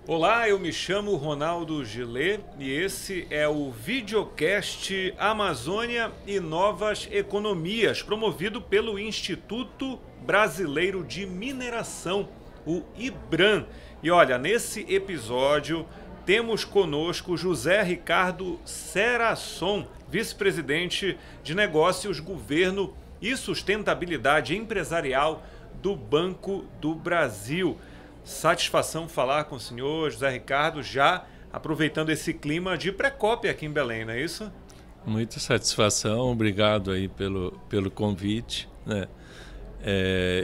Olá, eu me chamo Ronaldo Gillet e esse é o videocast Amazônia e Novas Economias, promovido pelo Instituto Brasileiro de Mineração, o IBRAM. E olha, nesse episódio temos conosco José Ricardo Serasson, vice-presidente de Negócios, Governo e Sustentabilidade Empresarial do Banco do Brasil. Satisfação falar com o senhor José Ricardo, já aproveitando esse clima de pré-COP aqui em Belém, não é isso? Muita satisfação, obrigado aí pelo convite, né?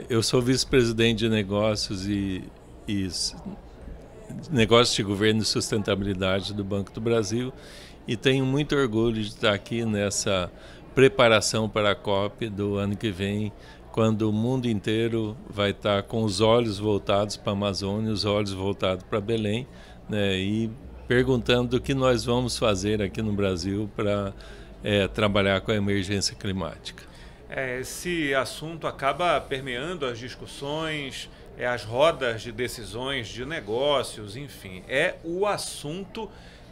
Eu sou vice-presidente de negócios e negócios de governo e sustentabilidade do Banco do Brasil e tenho muito orgulho de estar aqui nessa preparação para a COP do ano que vem, quando o mundo inteiro vai estar com os olhos voltados para a Amazônia, os olhos voltados para Belém, né, e perguntando o que nós vamos fazer aqui no Brasil para trabalhar com a emergência climática. Esse assunto acaba permeando as discussões, as rodas de decisões de negócios, enfim, é o assunto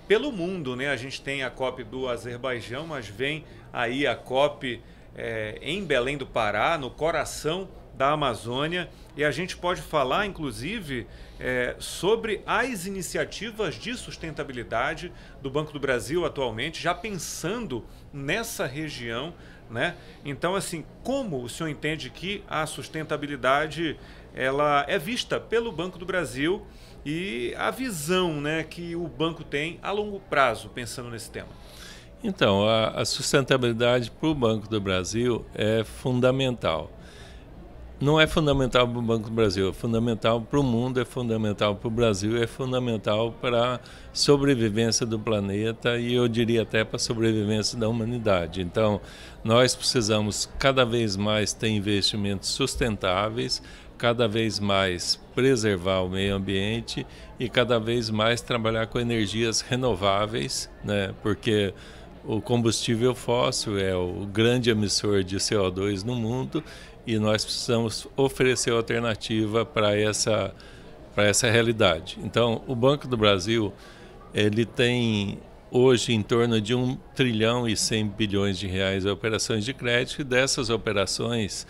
pelo mundo, né? A gente tem a COP do Azerbaijão, mas vem aí a COP em Belém do Pará, no coração da Amazônia, e a gente pode falar, inclusive, sobre as iniciativas de sustentabilidade do Banco do Brasil atualmente, já pensando nessa região, né? Então, assim, como o senhor entende que a sustentabilidade ela é vista pelo Banco do Brasil e a visão, né, que o banco tem a longo prazo, pensando nesse tema? Então, a sustentabilidade para o Banco do Brasil é fundamental. Não é fundamental para o Banco do Brasil, é fundamental para o mundo, é fundamental para o Brasil, é fundamental para a sobrevivência do planeta e eu diria até para a sobrevivência da humanidade. Então, nós precisamos cada vez mais ter investimentos sustentáveis, cada vez mais preservar o meio ambiente e cada vez mais trabalhar com energias renováveis, né? Porque o combustível fóssil é o grande emissor de CO2 no mundo e nós precisamos oferecer alternativa para essa realidade. Então, o Banco do Brasil ele tem hoje em torno de 1 trilhão e 100 bilhões de reais em operações de crédito e dessas operações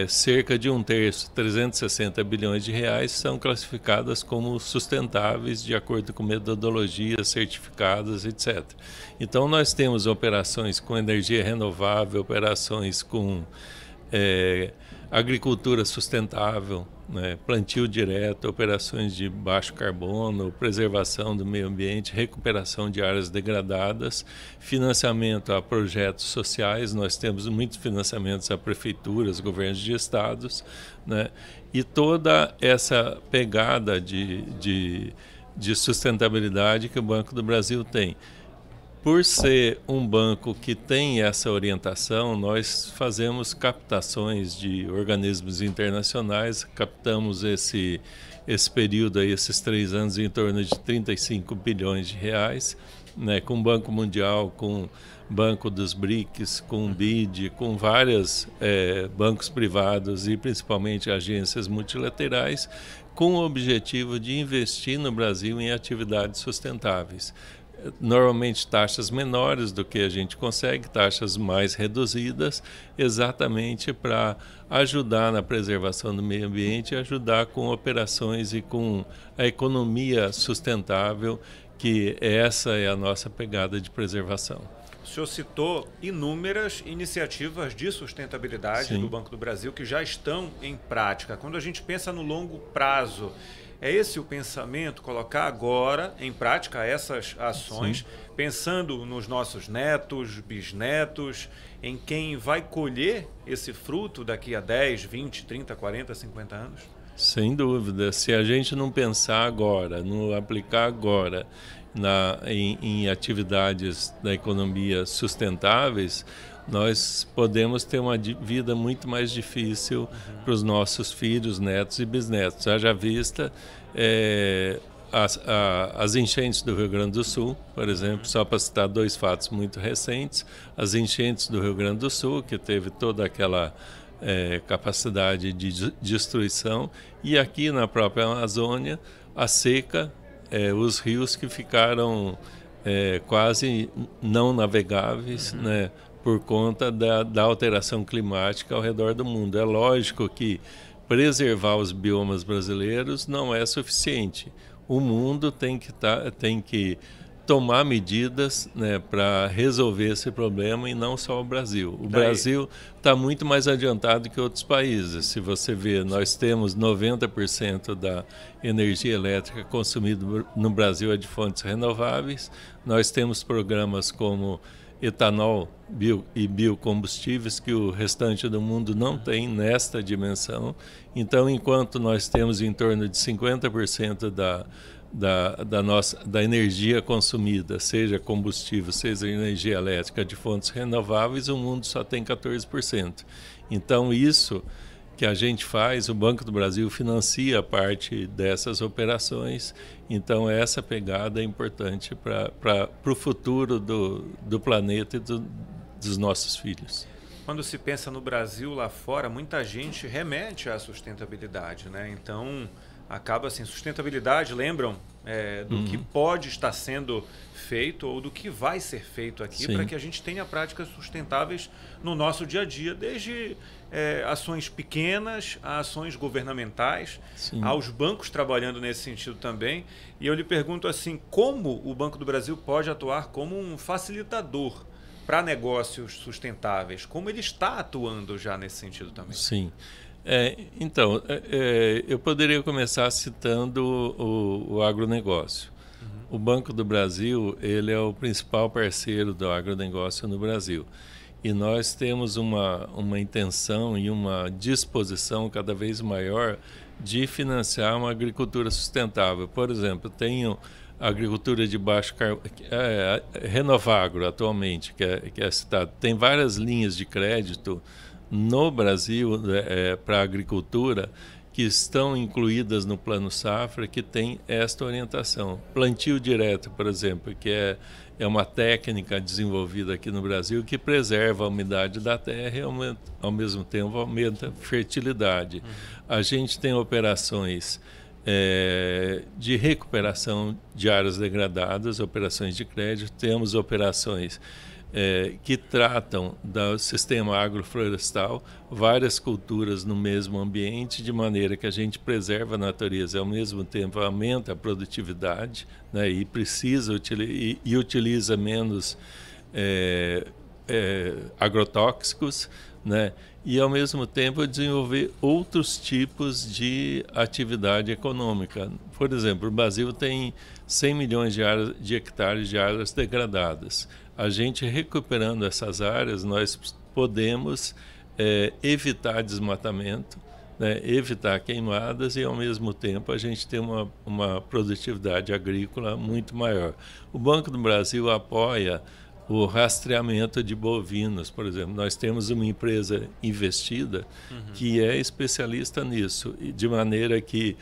cerca de 1/3, 360 bilhões de reais, são classificadas como sustentáveis de acordo com metodologias certificadas, etc. Então, nós temos operações com energia renovável, operações com agricultura sustentável, né, plantio direto, operações de baixo carbono, preservação do meio ambiente, recuperação de áreas degradadas, financiamento a projetos sociais, nós temos muitos financiamentos a prefeituras, governos de estados, né, e toda essa pegada de sustentabilidade que o Banco do Brasil tem. Por ser um banco que tem essa orientação, nós fazemos captações de organismos internacionais, captamos esse período, aí, esses 3 anos, em torno de 35 bilhões de reais, né, com o Banco Mundial, com o Banco dos BRICS, com o BID, com vários bancos privados e principalmente agências multilaterais, com o objetivo de investir no Brasil em atividades sustentáveis. Normalmente taxas menores do que a gente consegue, taxas mais reduzidas, exatamente para ajudar na preservação do meio ambiente e ajudar com operações e com a economia sustentável, que essa é a nossa pegada de preservação. O senhor citou inúmeras iniciativas de sustentabilidade Sim. do Banco do Brasil que já estão em prática. Quando a gente pensa no longo prazo, é esse o pensamento, colocar agora em prática essas ações, sim, pensando nos nossos netos, bisnetos, em quem vai colher esse fruto daqui a 10, 20, 30, 40, 50 anos? Sem dúvida. Se a gente não pensar agora, não aplicar agora em atividades da economia sustentáveis, nós podemos ter uma vida muito mais difícil para os nossos filhos, netos e bisnetos. Haja vista as enchentes do Rio Grande do Sul, por exemplo, só para citar 2 fatos muito recentes, as enchentes do Rio Grande do Sul, que teve toda aquela capacidade de destruição, e aqui na própria Amazônia, a seca os rios que ficaram quase não navegáveis, né, por conta da alteração climática ao redor do mundo. É lógico que preservar os biomas brasileiros não é suficiente. O mundo tem que tomar medidas, né, para resolver esse problema, e não só o Brasil. O Brasil está muito mais adiantado que outros países. Se você ver, nós temos 90% da energia elétrica consumida no Brasil é de fontes renováveis. Nós temos programas como etanol e biocombustíveis que o restante do mundo não tem nesta dimensão. Então, enquanto nós temos em torno de 50% da energia consumida, seja combustível, seja energia elétrica de fontes renováveis, o mundo só tem 14%. Então, isso que a gente faz, o Banco do Brasil financia parte dessas operações. Então, essa pegada é importante para o futuro do planeta e dos nossos filhos. Quando se pensa no Brasil lá fora, muita gente remete à sustentabilidade, né? Então, acaba assim, sustentabilidade, lembram do que pode estar sendo feito ou do que vai ser feito aqui para que a gente tenha práticas sustentáveis no nosso dia a dia, desde ações pequenas a ações governamentais, aos bancos trabalhando nesse sentido também. E eu lhe pergunto assim, como o Banco do Brasil pode atuar como um facilitador para negócios sustentáveis? Como ele está atuando já nesse sentido também? Sim. Então, eu poderia começar citando o agronegócio. O Banco do Brasil, ele é o principal parceiro do agronegócio no Brasil. E nós temos uma intenção e uma disposição cada vez maior de financiar uma agricultura sustentável. Por exemplo, tenho agricultura de baixo carbono, Renovagro atualmente, que é citado. Tem várias linhas de crédito no Brasil para a agricultura que estão incluídas no Plano Safra, que tem esta orientação. Plantio direto, por exemplo, que é uma técnica desenvolvida aqui no Brasil que preserva a umidade da terra e ao mesmo tempo aumenta a fertilidade. A gente tem operações de recuperação de áreas degradadas, operações de crédito, temos operações que tratam do sistema agroflorestal, várias culturas no mesmo ambiente, de maneira que a gente preserva a natureza e ao mesmo tempo aumenta a produtividade, né, e utiliza menos agrotóxicos, né, e ao mesmo tempo desenvolver outros tipos de atividade econômica. Por exemplo, o Brasil tem 100 milhões de hectares de áreas degradadas. A gente recuperando essas áreas, nós podemos evitar desmatamento, né, evitar queimadas, e ao mesmo tempo a gente tem uma produtividade agrícola muito maior. O Banco do Brasil apoia o rastreamento de bovinos, por exemplo. Nós temos uma empresa investida que é especialista nisso, de maneira que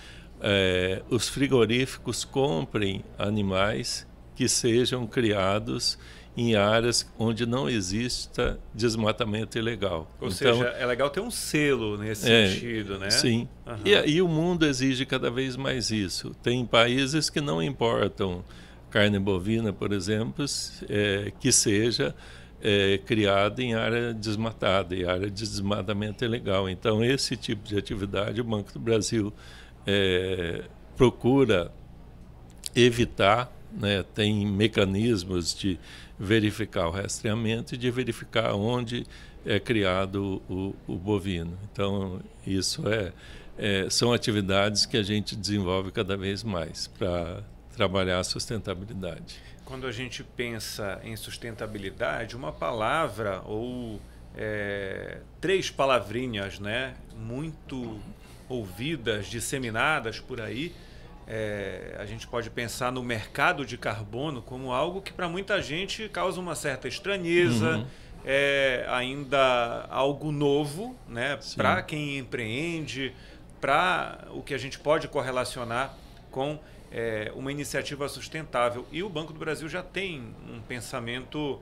os frigoríficos comprem animais que sejam criados em áreas onde não exista desmatamento ilegal. Ou seja, é legal ter um selo nesse sentido, né? Sim. E o mundo exige cada vez mais isso. Tem países que não importam carne bovina, por exemplo, que seja criada em área desmatada, em área de desmatamento ilegal. Então, esse tipo de atividade, o Banco do Brasil procura evitar, né, tem mecanismos de verificar o rastreamento e de verificar onde é criado o bovino. Então, isso são atividades que a gente desenvolve cada vez mais para trabalhar a sustentabilidade. Quando a gente pensa em sustentabilidade, uma palavra ou 3 palavrinhas, né, muito ouvidas, disseminadas por aí, a gente pode pensar no mercado de carbono como algo que para muita gente causa uma certa estranheza, ainda algo novo, né, para quem empreende, para o que a gente pode correlacionar com uma iniciativa sustentável. E o Banco do Brasil já tem um pensamento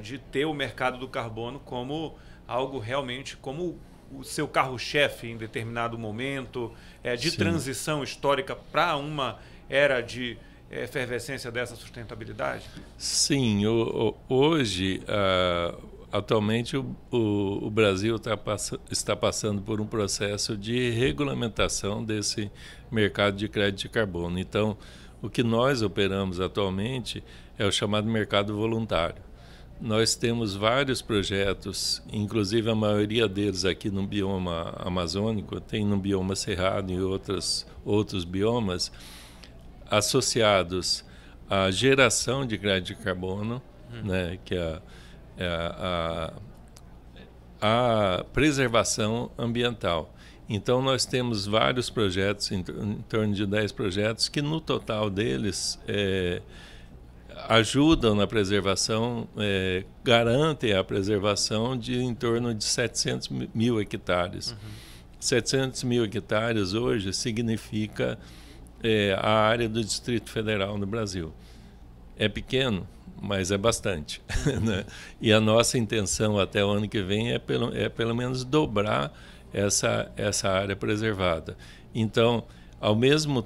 de ter o mercado do carbono como algo realmente, como o seu carro-chefe em determinado momento, de transição histórica para uma era de efervescência dessa sustentabilidade? Sim, hoje, atualmente, o Brasil está passando por um processo de regulamentação desse mercado de crédito de carbono. Então, o que nós operamos atualmente é o chamado mercado voluntário. Nós temos vários projetos, inclusive a maioria deles aqui no bioma amazônico, tem no bioma cerrado e outros biomas, associados à geração de crédito de carbono, né, que é a preservação ambiental. Então, nós temos vários projetos, em torno de 10 projetos, que no total deles ajudam na preservação, garantem a preservação de em torno de 700 mil hectares. 700 mil hectares hoje significa a área do Distrito Federal no Brasil. É pequeno, mas é bastante. Né? E a nossa intenção até o ano que vem é pelo menos dobrar essa área preservada. Então, ao mesmo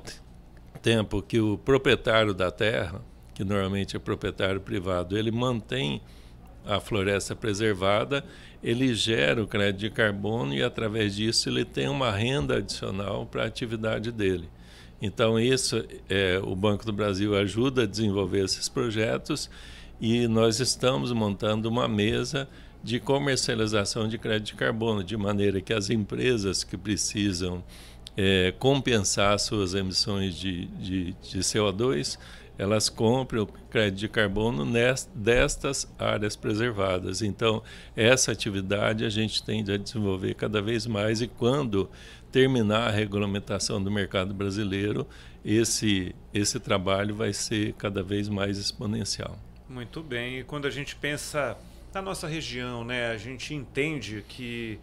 tempo que o proprietário da terra, que normalmente é proprietário privado, ele mantém a floresta preservada, ele gera o crédito de carbono e, através disso, ele tem uma renda adicional para a atividade dele. Então, o Banco do Brasil ajuda a desenvolver esses projetos e nós estamos montando uma mesa de comercialização de crédito de carbono, de maneira que as empresas que precisam compensar suas emissões de CO2, elas comprem o crédito de carbono destas áreas preservadas. Então, essa atividade a gente tende a desenvolver cada vez mais e quando terminar a regulamentação do mercado brasileiro, esse trabalho vai ser cada vez mais exponencial. Muito bem. E quando a gente pensa na nossa região, né, a gente entende que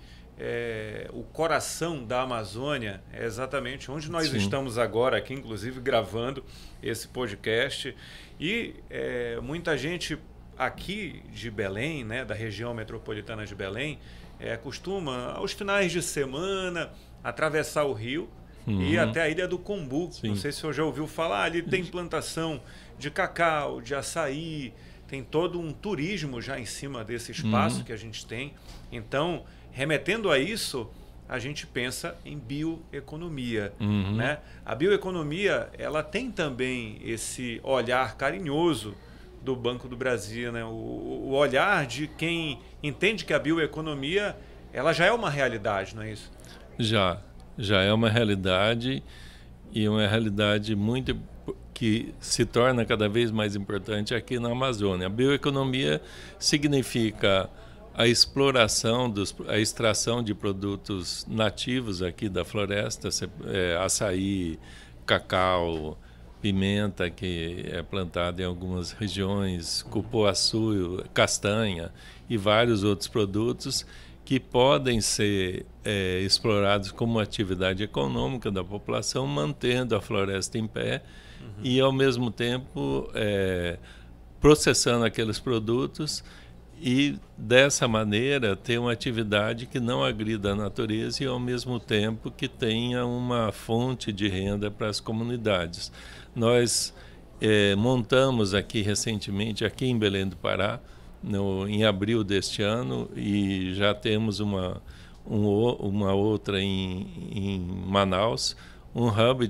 o coração da Amazônia é exatamente onde nós Sim. estamos agora, aqui inclusive gravando esse podcast. E muita gente aqui de Belém, né, da região metropolitana de Belém, costuma, aos finais de semana, atravessar o rio e ir até a Ilha do Combu. Sim. Não sei se você já ouviu falar, ali tem plantação de cacau, de açaí, tem todo um turismo já em cima desse espaço que a gente tem. Então, remetendo a isso, a gente pensa em bioeconomia. Né? A bioeconomia, ela tem também esse olhar carinhoso do Banco do Brasil, né? O olhar de quem entende que a bioeconomia ela já é uma realidade, não é isso? Já é uma realidade e uma realidade que se torna cada vez mais importante aqui na Amazônia. A bioeconomia significa a exploração, a extração de produtos nativos aqui da floresta, açaí, cacau, pimenta, que é plantada em algumas regiões, cupuaçu, castanha e vários outros produtos que podem ser explorados como atividade econômica da população, mantendo a floresta em pé e, ao mesmo tempo, processando aqueles produtos e, dessa maneira, ter uma atividade que não agrida a natureza e, ao mesmo tempo, que tenha uma fonte de renda para as comunidades. Nós montamos aqui recentemente, aqui em Belém do Pará, em abril deste ano, e já temos uma outra em Manaus, um hub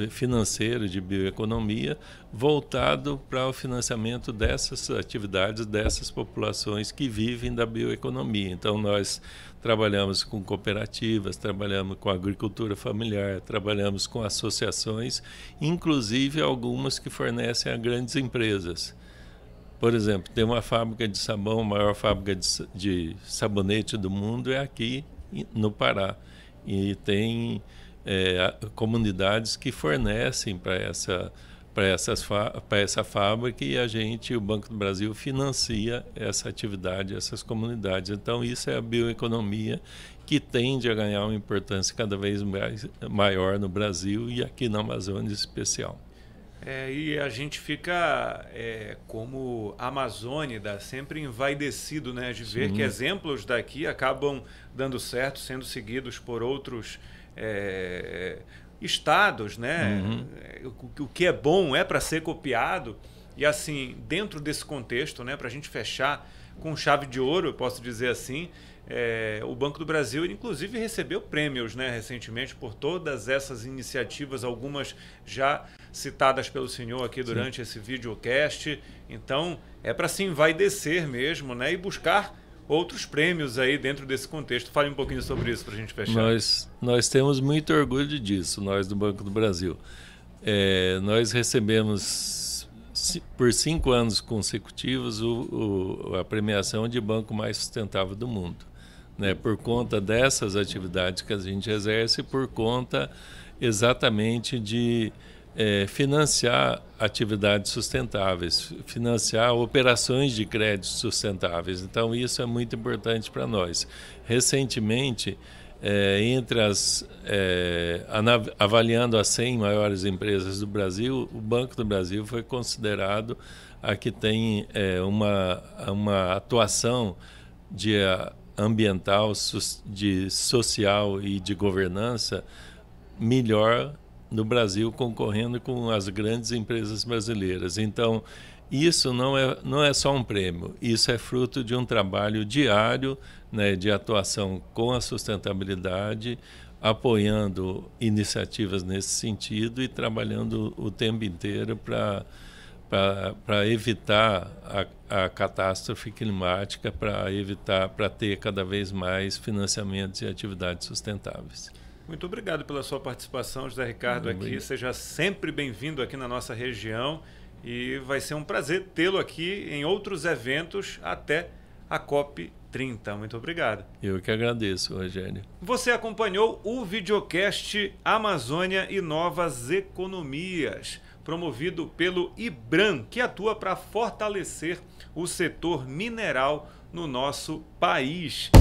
financeiro de bioeconomia voltado para o financiamento dessas atividades, dessas populações que vivem da bioeconomia. Então, nós trabalhamos com cooperativas, trabalhamos com agricultura familiar, trabalhamos com associações, inclusive algumas que fornecem a grandes empresas. Por exemplo, tem uma fábrica de sabão, a maior fábrica de sabonete do mundo é aqui no Pará. E tem comunidades que fornecem para essa fábrica e o Banco do Brasil financia essa atividade, essas comunidades. Então, isso é a bioeconomia que tende a ganhar uma importância cada vez maior no Brasil e aqui na Amazônia em especial. E a gente fica, como amazônida, sempre envaidecido, né, de ver que exemplos daqui acabam dando certo, sendo seguidos por outros estados, né? O que é bom é para ser copiado. E assim, dentro desse contexto, né, para a gente fechar com chave de ouro, eu posso dizer assim, o Banco do Brasil, inclusive, recebeu prêmios, né, recentemente por todas essas iniciativas, algumas já citadas pelo senhor aqui durante esse videocast. Então, é para se envaidecer mesmo, né, e buscar outros prêmios aí dentro desse contexto. Fale um pouquinho sobre isso para a gente fechar. Nós temos muito orgulho disso, nós do Banco do Brasil. Nós recebemos, por 5 anos consecutivos, a premiação de banco mais sustentável do mundo, né? Por conta dessas atividades que a gente exerce, por conta exatamente de financiar atividades sustentáveis, financiar operações de crédito sustentáveis. Então, isso é muito importante para nós. Recentemente, avaliando as 100 maiores empresas do Brasil, o Banco do Brasil foi considerado a que tem uma atuação ambiental, de social e de governança melhor no Brasil, concorrendo com as grandes empresas brasileiras. Então, isso não é só um prêmio, isso é fruto de um trabalho diário, né, de atuação com a sustentabilidade, apoiando iniciativas nesse sentido e trabalhando o tempo inteiro para evitar a catástrofe climática, para ter cada vez mais financiamentos e atividades sustentáveis. Muito obrigado pela sua participação, José Ricardo, aqui. Seja sempre bem-vindo aqui na nossa região e vai ser um prazer tê-lo aqui em outros eventos até a COP30. Muito obrigado. Eu que agradeço, Rogério. Você acompanhou o videocast Amazônia e Novas Economias, promovido pelo IBRAM, que atua para fortalecer o setor mineral no nosso país.